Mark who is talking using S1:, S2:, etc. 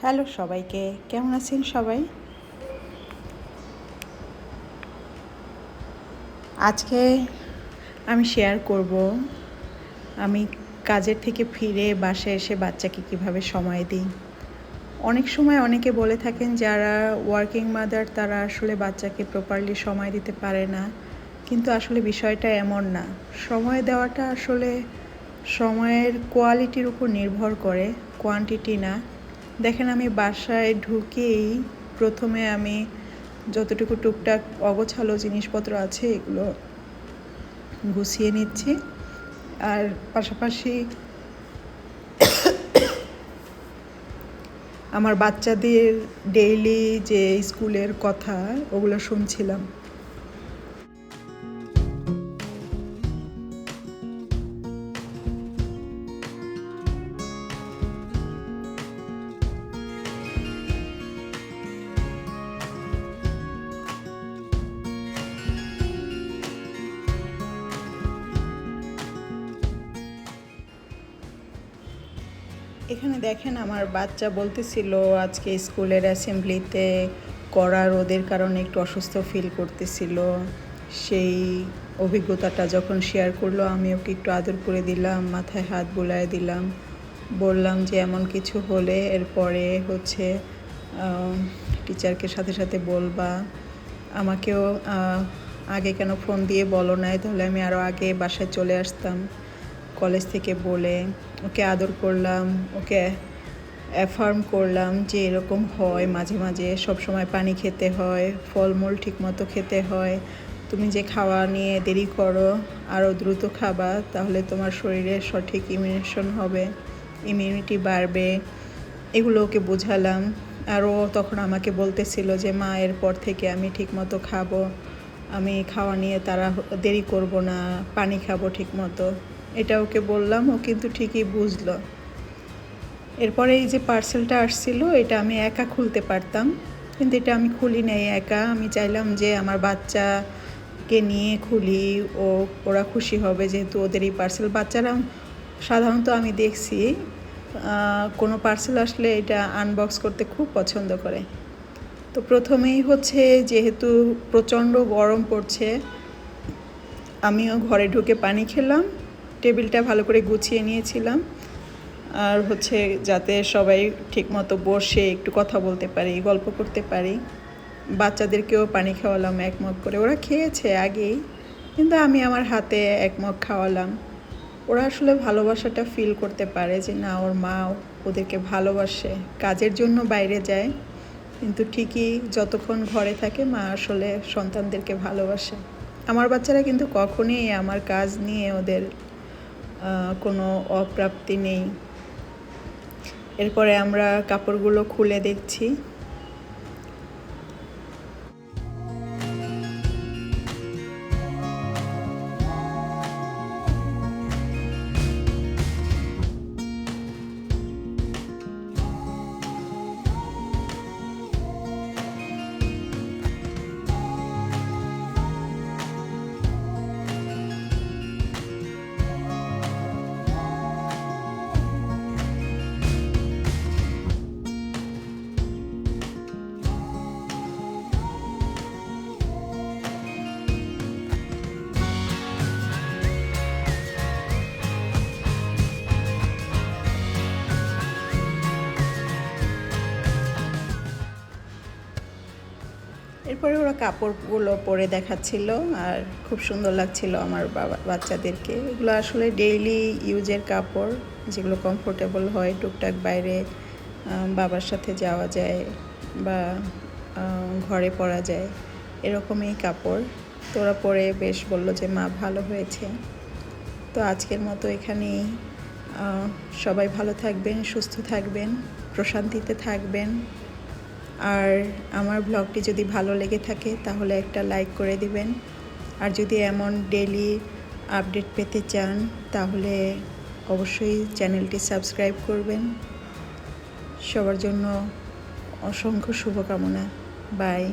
S1: Hello সবাইকে, কেমন আছেন সবাই? আজকে আমি শেয়ার করব আমি কাজের থেকে ফিরে বাসায় এসে বাচ্চাকে কিভাবে সময় দিই। অনেক সময় অনেকে বলে থাকেন যারা ওয়ার্কিং মাদার তারা আসলে বাচ্চাকে প্রপারলি সময় দিতে পারে না, কিন্তু আসলে বিষয়টা এমন না। সময় দেওয়াটা আসলে সময়ের কোয়ালিটির উপর নির্ভর করে, কোয়ান্টিটি না। দেখেন, আমি বাসায় ঢুকেই প্রথমে আমি যতটুকু টুকটাক অগোছালো জিনিসপত্র আছে এগুলো গুছিয়ে নিচ্ছি, আর পাশাপাশি আমার বাচ্চাদের ডেইলি যে স্কুলের কথা ওগুলো শুনছিলাম। এখানে দেখেন, আমার বাচ্চা বলতেছিল আজকে স্কুলের অ্যাসেম্বলিতে করার ওদের কারণে একটু অসুস্থ ফিল করতেছিল। সেই অভিজ্ঞতাটা যখন শেয়ার করলো আমি ওকে একটু আদর করে দিলাম, মাথায় হাত বুলায় দিলাম, বললাম যে এমন কিছু হলে এরপরে টিচারকে সাথে সাথে বলবা। আমাকেও আগে কেন ফোন দিয়ে বলো নাই, তাহলে আমি আরও আগে বাসায় চলে আসতাম কলেজ থেকে বলে। ওকে আদর করলাম, ওকে অ্যাফার্ম করলাম যে এরকম হয় মাঝে মাঝে, সবসময় পানি খেতে হয়, ফলমূল ঠিকমতো খেতে হয়। তুমি যে খাওয়া নিয়ে দেরি করো, আরও দ্রুত খাবা, তাহলে তোমার শরীরে সঠিক ইমিউনিটি বাড়বে। এগুলো ওকে বোঝালাম। আর ও তখন আমাকে বলতেছিল যে মা, এরপর থেকে আমি ঠিকমতো খাবো, আমি খাওয়া নিয়ে দেরি করব না, পানি খাবো ঠিকমতো। এটা ওকে বললাম, ও কিন্তু ঠিকই বুঝলো। এরপরে এই যে পার্সেলটা আসছিল, এটা আমি একা খুলতে পারতাম, কিন্তু এটা আমি খুলি নাই একা। আমি চাইলাম যে আমার বাচ্চাকে নিয়ে খুলি, ওরা খুশি হবে যেহেতু ওদেরই পার্সেল। বাচ্চারা সাধারণত আমি দেখছি কোনো পার্সেল আসলে এটা আনবক্স করতে খুব পছন্দ করে। তো প্রথমেই যেহেতু প্রচণ্ড গরম পড়ছে, আমিও ঘরে ঢুকে পানি খেলাম, টেবিলটা ভালো করে গুছিয়ে নিয়েছিলাম, আর যাতে সবাই ঠিকমতো বসে একটু কথা বলতে পারি, গল্প করতে পারি। বাচ্চাদেরকেও পানি খাওয়ালাম 1 মগ করে। ওরা খেয়েছে আগেই, কিন্তু আমি আমার হাতে 1 মগ খাওয়ালাম। ওরা আসলে ভালোবাসাটা ফিল করতে পারে যে না, ওর মা ওদেরকে ভালোবাসে। কাজের জন্য বাইরে যায়, কিন্তু ঠিকই যতক্ষণ ঘরে থাকে মা আসলে সন্তানদেরকে ভালোবাসে। আমার বাচ্চারা কিন্তু কখনোই আমার কাজ নিয়ে ওদের কোনো অপ্রাপ্তি নেই। এরপরে আমরা কাপড়গুলো খুলে দেখছি। এরপরে ওরা কাপড়গুলো পরে দেখাচ্ছিল, আর খুব সুন্দর লাগছিল আমার বাচ্চাদেরকে। এগুলো আসলে ডেইলি ইউজের কাপড়, যেগুলো কমফোর্টেবল হয়, টুকটাক বাইরে বাবার সাথে যাওয়া যায় বা ঘরে পরা যায়, এরকমই কাপড়। তো ওরা পরে বেশ বলল যে মা, ভালো হয়েছে। তো আজকের মতো এখানেই। সবাই ভালো থাকবেন, সুস্থ থাকবেন, প্রশান্তিতে থাকবেন। আর আমার ব্লগটি যদি ভালো লেগে থাকে তাহলে একটা লাইক করে দিবেন। আর যদি এমন ডেইলি আপডেট পেতে চান তাহলে অবশ্যই চ্যানেলটি সাবস্ক্রাইব করবেন। সবার জন্য অসংখ্য শুভকামনা। বাই।